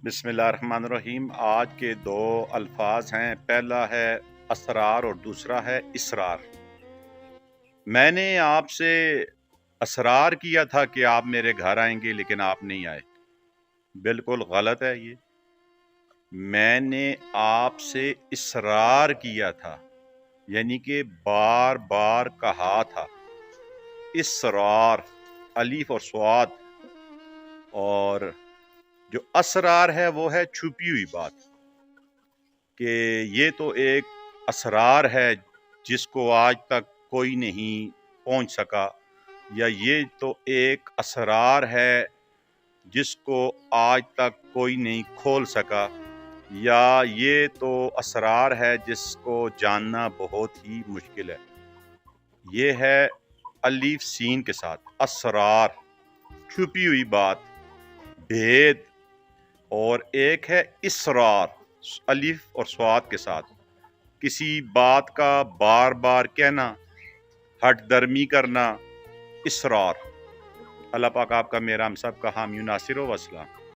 بسم اللہ الرحمن الرحیم۔ آج کے دو الفاظ ہیں، پہلا ہے اسرار اور دوسرا ہے اسرار۔ میں نے آپ سے اسرار کیا تھا کہ آپ میرے گھر آئیں گے لیکن آپ نہیں آئے، بالکل غلط ہے یہ۔ میں نے آپ سے اسرار کیا تھا، یعنی کہ بار بار کہا تھا۔ اسرار الف اور صاد، اور جو اسرار ہے وہ ہے چھپی ہوئی بات، کہ یہ تو ایک اسرار ہے جس کو آج تک کوئی نہیں پہنچ سکا، یا یہ تو ایک اسرار ہے جس کو آج تک کوئی نہیں کھول سکا، یا یہ تو اسرار ہے جس کو جاننا بہت ہی مشکل ہے۔ یہ ہے الف سین کے ساتھ اسرار، چھپی ہوئی بات، بھید۔ اور ایک ہے اسرار الف اور صاد کے ساتھ، کسی بات کا بار بار کہنا، ہٹ درمی کرنا، اسرار۔ اللہ پاک آپ کا میرا ہم سب کا حامی و ناصر و وسلام۔